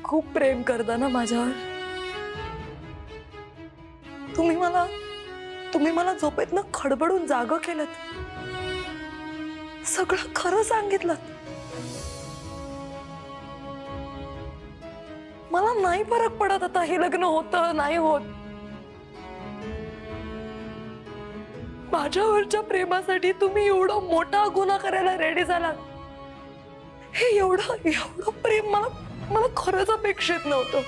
खूप प्रेम करता ना माझ्यावर। तुम्ही मला झोपेतनं खडबडून जागं केलं, सगळं खरं सांगितलं। मला नाही फरक पडत आता हे लग्न होतं नाही होत। माझ्यावरच्या प्रेमासाठी तुम्ही एवढा मोठा गुन्हा करायला रेडी झालात। हे एवढं प्रेम मला खरंच अपेक्षित नव्हतं।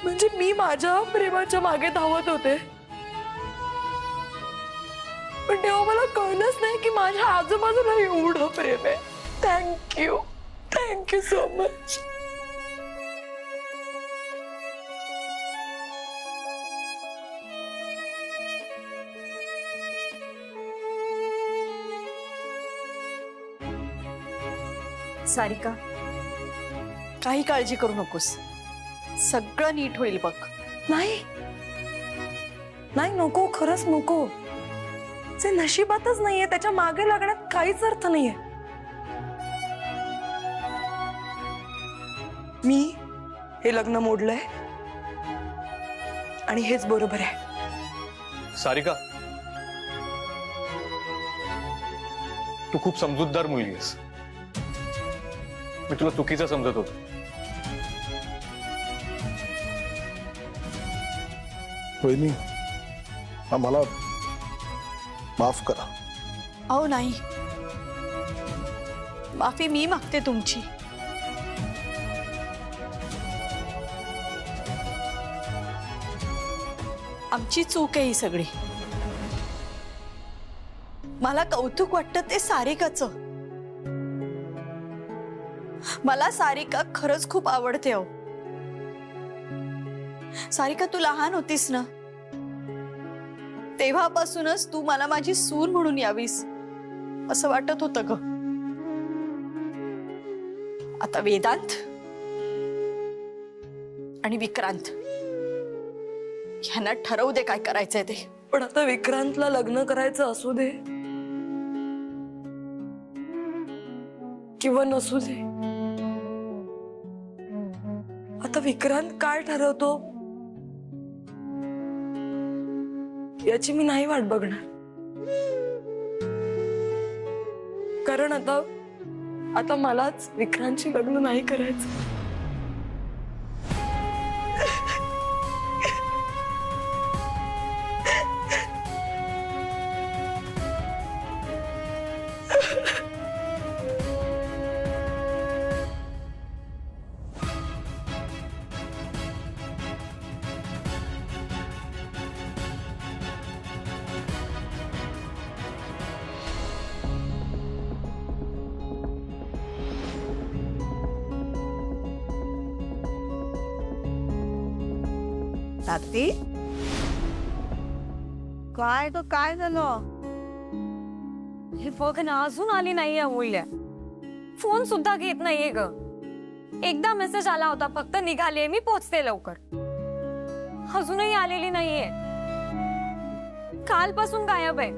म्हणजे मी माझ्या प्रेमाच्या मागे धावत होते, पण तेव्हा मला कळलंच नाही की माझ्या आजूबाजूला एवढं प्रेम आहे। Thank you so much. सारिका, काही काळजी करू नकोस, सगळं नीट होईल बघ। नाही नको, खरंच नको। जे नशिबातच नाहीये त्याच्या मागे लागण्यात काहीच अर्थ नाहीये। मी हे लग्न मोडलंय आणि हेच बरोबर आहे। सारिका, तू खूप समजूतदार मुलगी आहेस। मी तुला चुकीचं समजत होतो। वहिनी, आम्हाला माफ करा। अहो नाही, माफी मी मागते तुमची। आमची चूक आहे ही सगळी। मला कौतुक वाटतं ते सारिकाचं। मला सारिका खरंच खूप आवडते हो। सारिका, तू लहान होतीस ना, तेव्हापासूनच तू मला माझी सून म्हणून यावीस असं वाटत होतं ग। आता वेदांत आणि विक्रांत ह्यांना ठरवू दे काय करायचंय ते। पण आता विक्रांतला लग्न करायचं असू दे किंवा नसू दे, आता विक्रांत काय ठरवतो याची मी नाही वाट बघणार। कारण आता मलाच विक्रांतशी लग्न नाही करायचं। ताती, काय ग, काय झालं? हे बघ ना, अजून आली नाहीये अमूल्य। फोन सुद्धा घेत नाहीये ग। एकदा मेसेज आला होता फक्त, निघाले मी पोचते लवकर, अजूनही आलेली नाहीये। कालपासून गायब आहे।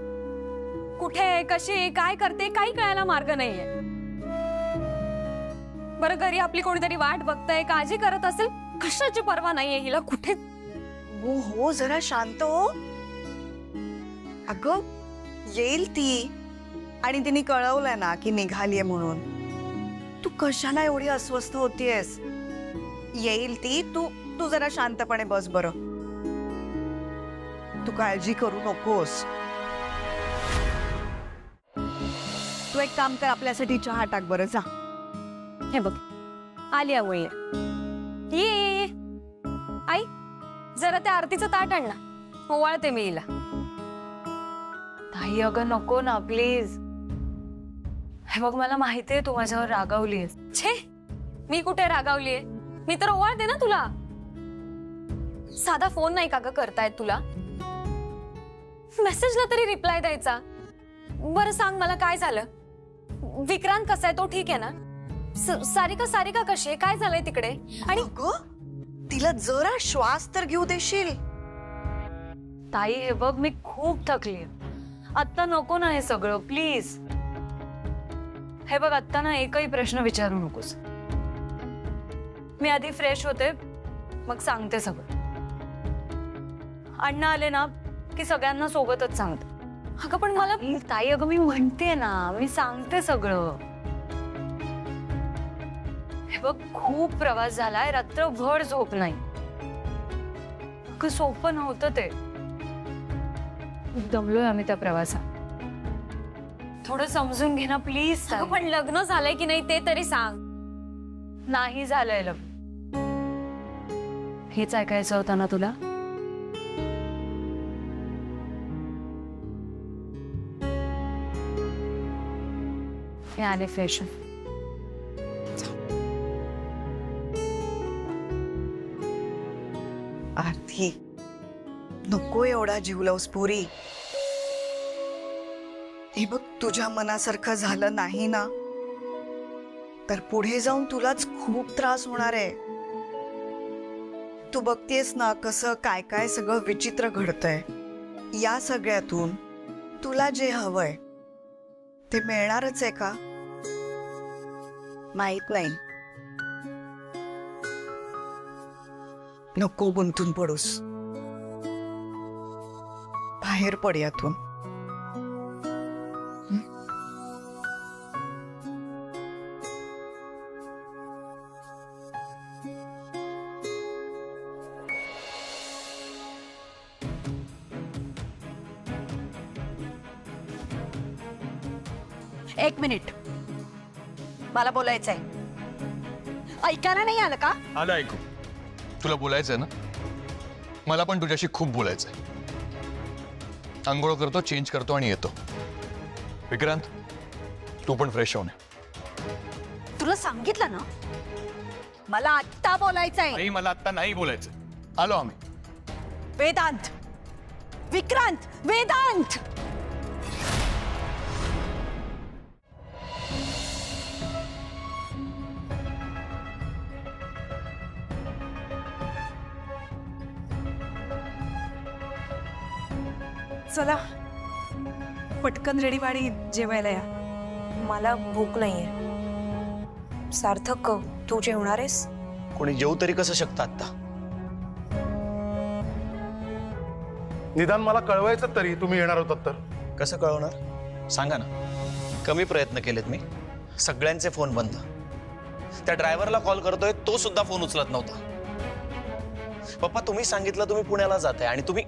कुठे आहे, कशी आहे, काय करते काही कळायला मार्ग नाहीये। बरं, घरी आपली कोणीतरी वाट बघतंय, काळजी करत असेल, कशाची पर्वा नाहीये हिला। कुठे हो, जरा शांत हो। अगं, येईल ती, आणि तिने कळवलंय ना की निघालीये म्हणून। तू कशाला एवढी अस्वस्थ होतीयस? येईल ती, तू जरा शांतपणे बस बरं। तू काळजी करू नकोस। तू एक काम कर, आपल्यासाठी चहा टाक बरं, जा। हे बघ, आली अमूल्य। ये आई, जरा त्या आरतीचं ताट आण ना, ओवाळते मी हिला। ताई अगं नको ना प्लीज। हे बघ, मला माहितीये तू माझ्यावर रागावलीयस। छे, मी कुठे रागावलीये? मी तर ओवाळते ना तुला। साधा फोन नाही का ग करतायत तुला? मेसेजला तरी रिप्लाय द्यायचा। बरं सांग मला, काय झालं? विक्रांत कसा आहे, तो ठीक आहे ना? सारिका कशी आहे, काय झालंय तिकडे? आणि तिला जरा श्वास तर घेऊ देशील? ताई हे बघ, मी खूप थकलीये, आता नको ना हे सगळं प्लीज। हे बघ आत्ता ना एकही प्रश्न विचारू नकोस. मी आधी फ्रेश होते मग सांगते सगळं. अण्णा आले ना की सगळ्यांना सोबतच सांगते. अगं पण मला ताई, अगं मी म्हणते ना, मी सांगते सगळं. हे बघ खूप प्रवास झालाय, रात्रभर झोप नाही. अगं सोपं नव्हतं ते. दमलोय आम्ही त्या प्रवासात. थोडं समजून घे ना प्लीज. पण लग्न झालंय की नाही ते तरी सांग. नाही झालंय लग्न. हेच ऐकायचं होतं ना तुला? मी आले फ्रेश. आरती, नको एवढा जीव लावूस पोरी. हे बघ, तुझ्या मनासारखं झालं नाही ना तर पुढे जाऊन तुलाच खूप त्रास होणार आहे. तू बघतेस ना कसं काय काय सगळं विचित्र घडतंय. या सगळ्यातून तुला जे हवंय ते मिळणारच आहे का माहित नाही. नको गुंतून पडूस, बाहेर पड यातून. एक मिनिट, मला बोलायचंय. ऐकायला नाही आलं का? आलं ऐकू. तुला बोलायचंय ना? मला पण तुझ्याशी खूप बोलायचंय. आंघोळ करतो, चेंज करतो आणि येतो. विक्रांत, तू पण फ्रेश होऊन ये. तुला सांगितलं ना, मला आत्ता बोलायचंय. नाही, मला आता नाही बोलायचं. आलो आम्ही. वेदांत, विक्रांत, वेदांत. चला पटकन रेडी वाडी जेवायला या. मला भूक नाहीये. सार्थक, तू जेवणार आहेस? कोणी जेवू तरी कसं शकतं आता? निदान मला कळवायचं तरी तुम्ही येणार होतात तर. कसं कळवणार सांगा ना. कमी प्रयत्न केलेत मी. सगळ्यांचे फोन बंद. त्या ड्रायव्हरला कॉल करतोय, तो सुद्धा फोन उचलत नव्हता. पप्पा, तुम्ही सांगितलं तुम्ही पुण्याला जाताय आणि तुम्ही.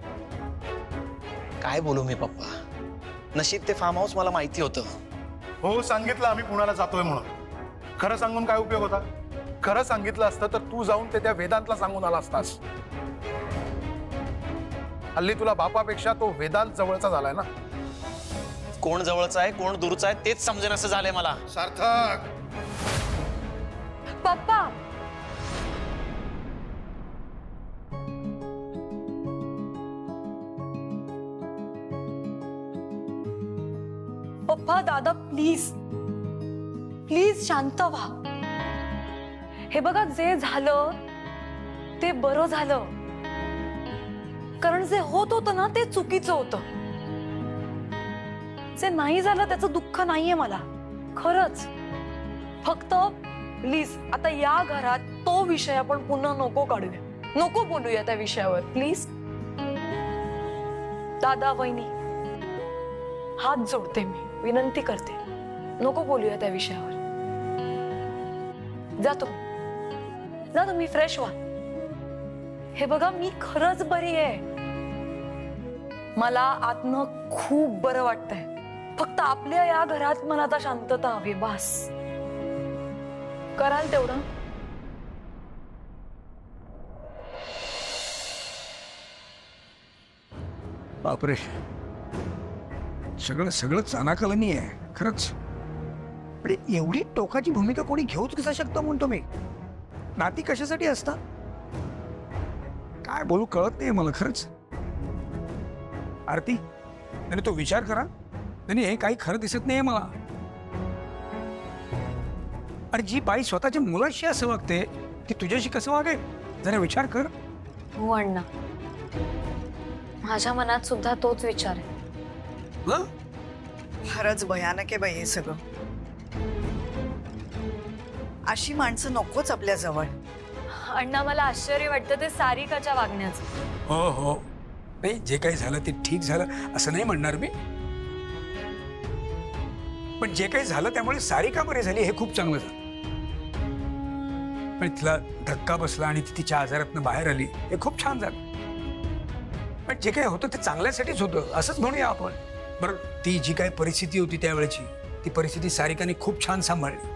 काय बोलू मी पप्पा? नशीब ते फार्म हाऊस मला माहिती होतं. हो, सांगितलं आम्ही पुण्याला जातोय म्हणून. खरं सांगून काय उपयोग होता? खरं सांगितलं असतं तर तू जाऊन ते त्या वेदांतला सांगून आला असतास. हल्ली तुला बापापेक्षा तो वेदांत जवळचा झालाय ना. कोण जवळचा आहे कोण दूरचा आहे तेच समजेन असं झालंय मला. सार्थक, पप्पा, पप्पा, दादा, प्लीज प्लीज शांत व्हा. हे बघा, जे झालं ते बरं झालं. कारण जे होत होतं ना ते चुकीचं होतं. जे नाही झालं त्याचं दुःख नाहीये मला, खरंच. फक्त प्लीज आता या घरात तो विषय आपण पुन्हा नको काढूया. नको बोलूया त्या विषयावर प्लीज. दादा, वहिनी, हात जोडते, मी विनंती करते, नको बोलूया त्या विषयावर. जा तुम्ही फ्रेश व्हा. हे बघा, मी खरंच बरी आहे. मला आतनं खूप बरं वाटतंय. फक्त आपल्या या घरात मला आता शांतता हवी, बस. कराल तेवढं? बापरे, सगळं सगळं चानाकलनी आहे खरंच. पण एवढी टोकाची भूमिका कोणी घेऊच कसा शकतो म्हणतो मी. नाती कशासाठी असतात काय बोलू कळत नाही मला खरंच. आरती, त्याने तो विचार करा. त्याने हे काही खरं दिसत नाहीये मला. आणि जी बाई स्वतःच्या मुलाशी असं वागते ती तुझ्याशी कसं वागेल जरा विचार कर. हो अण्णा, माझ्या मनात सुद्धा तोच विचार आहे. फारच भयानक आहे बाई हे सगळं. अशी माणसं नकोच आपल्या जवळ. अण्णा मला आश्चर्य वाटतं ते सारिकाच्या वागण्याचं. हो हो, नाही जे काही झालं ते ठीक झालं असं नाही म्हणणार मी, पण जे काही झालं त्यामुळे सारिका बरी झाली हे खूप चांगलं झालं. पण तिला धक्का बसला आणि ती तिच्या आजारातनं बाहेर आली हे खूप छान झालं. पण जे काही होतं ते चांगल्यासाठीच होतं असंच म्हणूया आपण. बरं, ती जी काही परिस्थिती होती त्यावेळेची ती परिस्थिती सारिकाने खूप छान सांभाळली.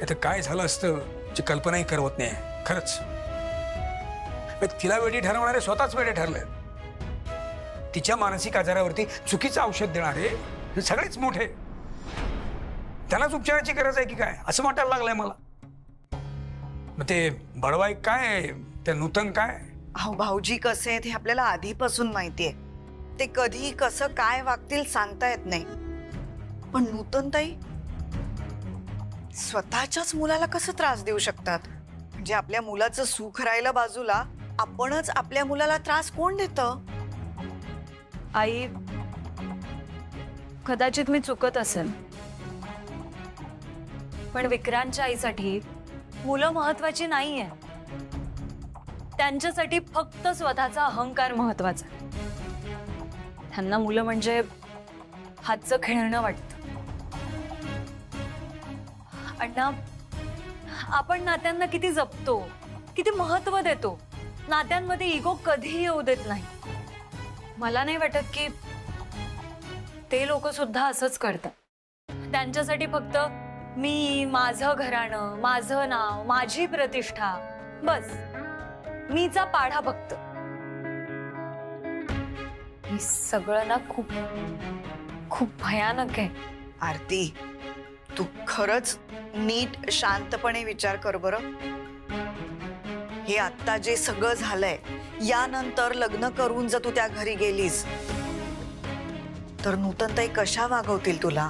आता काय झालं असतं जी कल्पनाही करवत नाही खरंच. तिला वेडी ठरवणारे स्वतःच वेडे ठरले. तिच्या मानसिक आजारावरती चुकीचं औषध देणारे हे सगळेच मोठे. त्यांनाच उपचाराची गरज आहे की काय असं वाटायला लागलंय मला. मग ते बडवाई काय, ते नूतन काय. अहो भाऊजी कसे आहेत हे आपल्याला आधीपासून माहितीये. ते कधी कसं काय वागतील सांगता येत नाही. पण नूतनताई स्वतःच्याच मुलाला कसं त्रास देऊ शकतात? म्हणजे आपल्या मुलाचं सुख राहिलं बाजूला, आपणच आपल्या मुलाला त्रास कोण देतं? आई, कदाचित मी चुकत असेल, पण विक्रांतच्या आईसाठी मुलं महत्वाची नाहीये. त्यांच्यासाठी फक्त स्वतःचा अहंकार महत्वाचा. त्यांना मुलं म्हणजे हातचं खेळणं वाटतं. अण्णा, आपण नात्यांना किती जपतो, किती महत्व देतो. नात्यांमध्ये इगो कधीही येऊ देत नाही. मला नाही वाटत की ते लोक सुद्धा असंच करतात. त्यांच्यासाठी फक्त मी, माझं घराणं, माझं नाव, माझी प्रतिष्ठा, बस मीचा पाढा बघत. हे सगळं ना खूप खूप भयानक आहे. आरती, तू खरंच नीट शांतपणे विचार कर बरं. हे आता जे सगळं झालंय, यानंतर लग्न करून जर तू त्या घरी गेलीस तर नूतनताई कशा वागवतील तुला?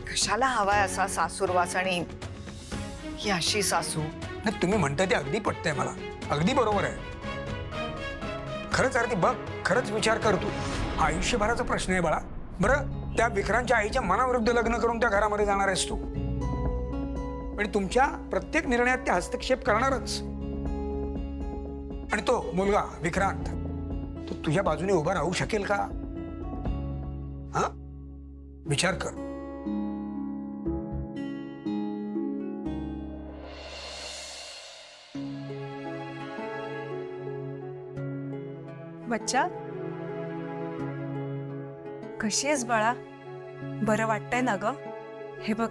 कशाला हवाय असा सासूरवास आणि ही अशी सासू? नाही, तुम्ही म्हणता ते अगदी पटतंय मला, अगदी बरोबर आहे. खरंच आरती बघ, खरंच विचार कर तू. आयुष्यभराचा प्रश्न आहे बाळा. बरं, त्या विक्रांतच्या आईच्या मनाविरुद्ध लग्न करून त्या घरामध्ये जाणार आहेस तू, आणि तुमच्या प्रत्येक निर्णयात ते हस्तक्षेप करणारच. आणि तो मुलगा विक्रांत, तो तुझ्या बाजूने उभा राहू शकेल का? हा, विचार कर. बच्चा, कशी आहेस बाळा? बरं वाटतंय ना ग? हे बघ,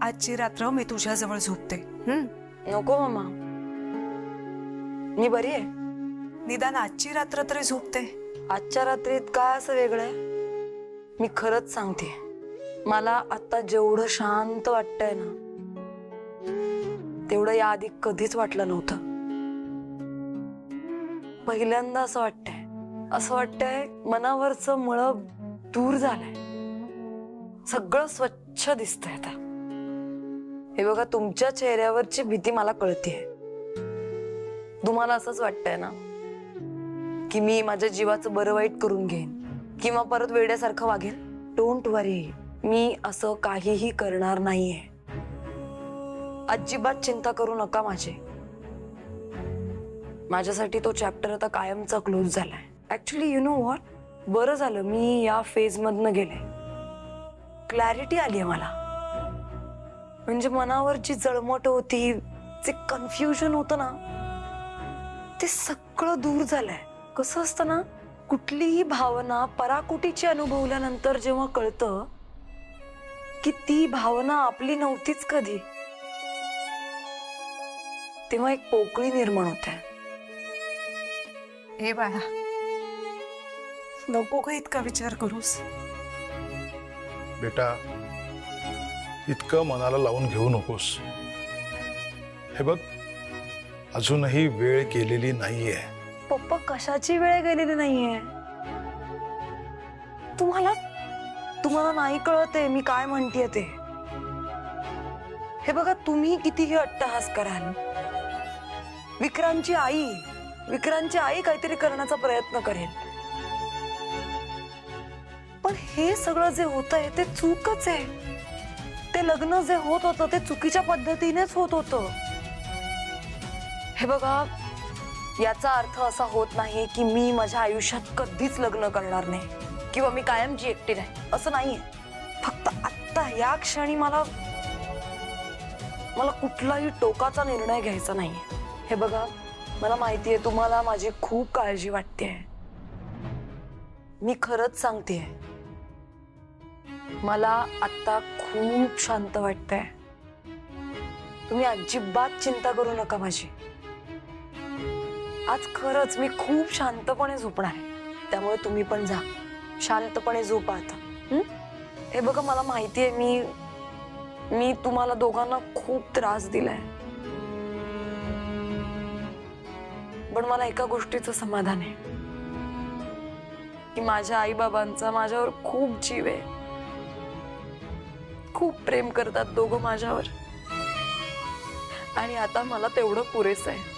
आजची रात्र मी तुझ्याजवळ झोपते. नको मामा, मी बरी आहे. निदान आजची रात्र तरी झोपते. आजच्या रात्रीत काय असं वेगळं आहे? मी खरंच सांगते, मला आता जेवढं शांत वाटतंय ना, तेवढं याआधी कधीच वाटलं नव्हतं. पहिल्यांदा असं वाटतंय मनावरचं मळ दूर झालंय. सगळं स्वच्छ दिसतंय आता. हे बघा, तुमच्या चेहऱ्यावरची भीती मला कळतेय. तुम्हाला असंच वाटतंय ना की मी माझ्या जीवाचं बरं वाईट करून घेईन किंवा परत वेड्यासारखं वागेल? डोंट वरी, मी असं काहीही करणार नाहीये. अजिबात चिंता करू नका माझ्यासाठी तो चॅप्टर आता कायमचा क्लोज झालाय. ऍक्च्युली यु नो व्हॉट, बरं झालं मी या फेज मधनं गेले. क्लॅरिटी आली आहे मला. म्हणजे मनावर जी जळमट होती, जे कन्फ्युजन होतं ना, ते सगळं दूर झालंय. कसं असतं ना, कुठलीही भावना पराकोटीची अनुभवल्यानंतर जेव्हा कळतं की ती भावना आपली नव्हतीच कधी, तेव्हा एक पोकळी निर्माण होते. हे बाळा, नको का इतका विचार करूस? बेटा, इतकं मनाला लावून घेऊ नकोस. हे बघ, अजूनही वेळ गेलेली नाहीये. पप्पा, कशाची वेळ गेलेली नाहीये. तुम्हाला नाही कळते मी काय म्हणतेय ते. हे बघा, तुम्ही कितीही अट्टहास कराल, विक्रांतची आई काहीतरी करण्याचा प्रयत्न करेल. पण हे सगळं जे होतंय ते चूकच आहे. ते लग्न जे होत होतं ते चुकीच्या पद्धतीनेच होत होतं. हे बघा, याचा अर्थ असा होत नाही की मी माझ्या आयुष्यात कधीच लग्न करणार नाही किंवा मी कायमची एकटी राहील, असं नाहीये. फक्त आत्ता या क्षणी मला कुठलाही टोकाचा निर्णय घ्यायचा नाहीये. हे बघा, मला माहितीये तुम्हाला माझी खूप काळजी वाटते. मी खरंच सांगतेय, मला आत्ता खूप शांत वाटतंय. तुम्ही अजिबात चिंता करू नका माझी. आज खरंच मी खूप शांतपणे झोपणार आहे, त्यामुळे तुम्ही पण जा, शांतपणे झोपा आता. हे बघा, मला माहितीये मी तुम्हाला दोघांना खूप त्रास दिलाय, पण मला एका गोष्टीचं समाधान आहे की माझ्या आई-बाबांचा माझ्यावर खूप जीव आहे. खूप प्रेम करतात दोघं माझ्यावर, आणि आता मला तेवढं पुरेसं आहे.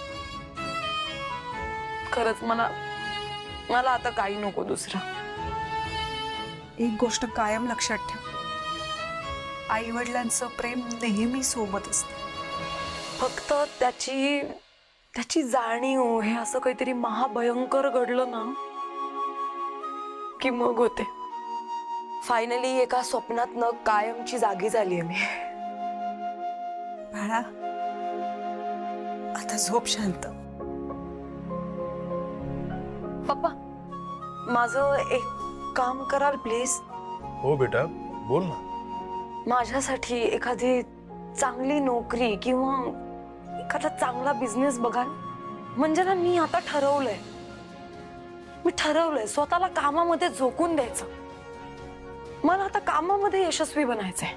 खरंच मला आता काही नको दुसरं. एक गोष्ट कायम लक्षात ठेव, आई वडिलांचं प्रेम नेहमी सोबत असतं. फक्त त्याची जाणीव हे असं काहीतरी महाभयंकर घडलं ना की मग होते. फायनली एका स्वप्नातनं कायमची जागी झालीये मी. बाळा, आता झोप शांत. पप्पा, माझं एक काम कराल प्लीज? हो बेटा, बोल ना. माझ्यासाठी एखादी चांगली नोकरी किंवा एखादा चांगला बिझनेस बघाल. म्हणजे ना, मी आता ठरवलंय स्वतःला कामामध्ये झोकून द्यायचं. मला आता कामामध्ये यशस्वी बनायचंय.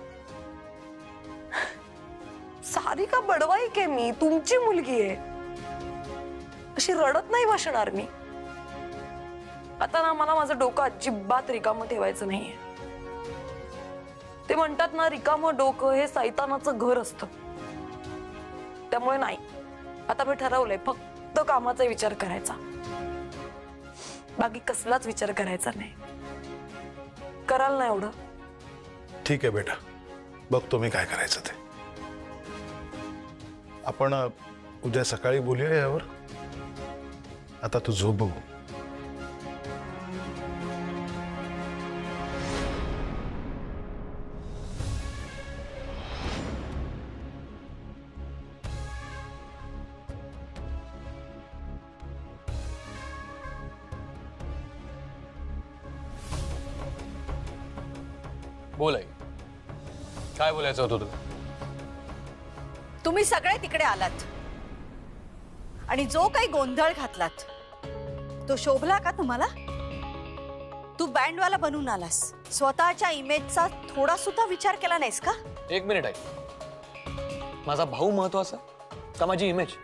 सारिका बडवाईक आहे मी, तुमची मुलगी आहे. अशी रडत नाही बसणार मी. आता ना, मला माझं डोकं अजिबात रिकामं ठेवायचं नाहीये. ते म्हणतात ना, रिकामं डोकं हे सैतानाचं घर असतं. त्यामुळे नाही, आता मी ठरवलंय फक्त कामाचा विचार करायचा, बाकी कसलाच विचार करायचा नाही. कराल ना एवढं? ठीक आहे बेटा, बघतो मी काय करायचं ते. आपण उद्या सकाळी बोलूया यावर. आता तू झोप बघू. बोल आई, काय बोलायचं होतं तुला? तुम्ही सगळे तिकडे आलात आणि जो काही गोंधळ घातलात तो शोभला का तुम्हाला? तू बँडवाला बनून आलास, स्वतःच्या इमेजचा थोडा सुद्धा विचार केला नाहीस का? एक मिनिट आई, माझा भाऊ महत्वाचा का माझी इमेज?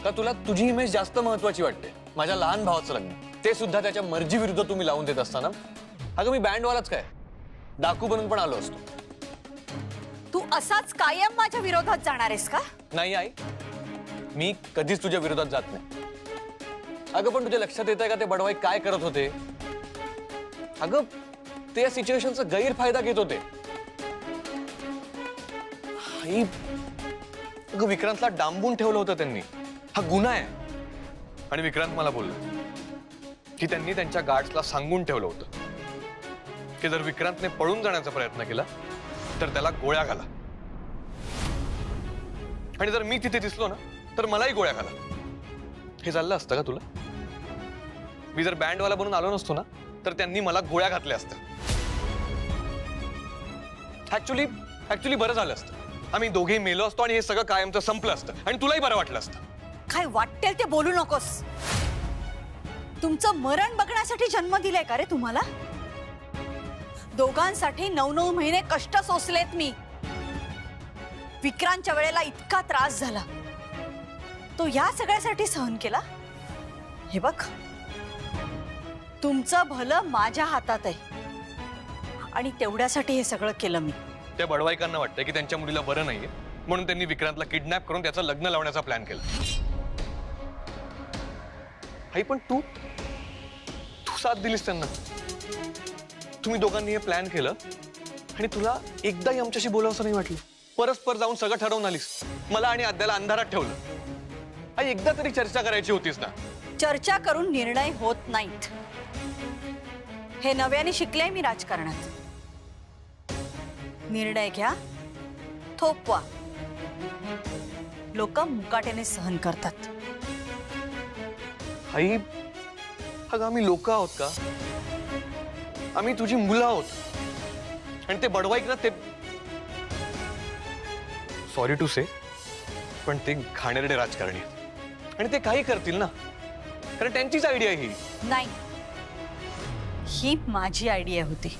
का तुला तुझी इमेज जास्त महत्वाची वाटते? माझ्या लहान भावाचं लग्न, ते सुद्धा त्याच्या मर्जी विरुद्ध तुम्ही लावून देत असताना अगं मी बँडवालाच काय, डाकू बनून पण आलो असतो. तू असाच कायम माझ्या विरोधात जाणार आहेस का? नाही आई, मी कधीच तुझ्या विरोधात जात नाही. अगं पण तुझ्या लक्षात येत आहे का ते बडवाई काय करत होते? अगं ते या सिच्युएशनचा गैरफायदा घेत होते. आई, अगं विक्रांतला डांबून ठेवलं होतं त्यांनी. हा गुन्हा आहे. आणि विक्रांत मला बोलला की त्यांनी त्यांच्या गार्ड्सला सांगून ठेवलं होतं की जर विक्रांतने पळून जाण्याचा प्रयत्न केला तर त्याला गोळ्या घाला, आणि जर मी तिथे दिसलो ना तर मलाही गोळ्या घाला. हे चाललं असतं का तुला? मी जर बँडवाला बनून आलो नसतो ना तर त्यांनी मला गोळ्या घातल्या असत्या. ऍक्च्युली बरं झालं असतं, आम्ही दोघेही मेलो असतो आणि हे सगळं कायमचं संपलं असतं आणि तुलाही बरं वाटलं असतं. काय वाटेल ते बोलू नकोस. तुमचं मरण बघण्यासाठी जन्म दिलाय का रे तुम्हाला? दोघांसाठी 9-9 महिने कष्ट सोसलेत मी. विक्रांतच्या वेळेला इतका त्रास झाला, तो या सगळ्यासाठी सहन केला. हे बघ, तुमचं भलं माझ्या हातात आहे आणि तेवढ्यासाठी हे सगळं केलं मी. त्या बडवाईकांना वाटतंय की त्यांच्या मुलीला बरं नाहीये म्हणून त्यांनी विक्रांतला किडनॅप करून त्याचं लग्न लावण्याचा प्लॅन केला. आई पण तू साथ दिलीस त्यांना. तुम्ही दोघांनी हे प्लॅन केलं आणि तुला एकदाही आमच्याशी बोलावंसं नाही वाटलं? परस्पर जाऊन सगळं ठरवून आलीस, मला आणि आद्याला अंधारात ठेवलं. आई, एकदा तरी चर्चा करायची होतीस ना. चर्चा करून निर्णय होत नाहीत. हे नव्याने शिकले मी राजकारणात. निर्णय घ्या, थोपवा. लोक मुकाट्याने सहन करतात. आई, अगं आम्ही लोक आहोत का? आम्ही तुझी मुलं आहोत. आणि ते बडवाईक ना, ते सॉरी टू से, पण ते घाणेरडे राजकारणी आहेत. आणि ते काही करतील ना, कारण त्यांचीच आयडिया ही. नाही, ही माझी आयडिया होती.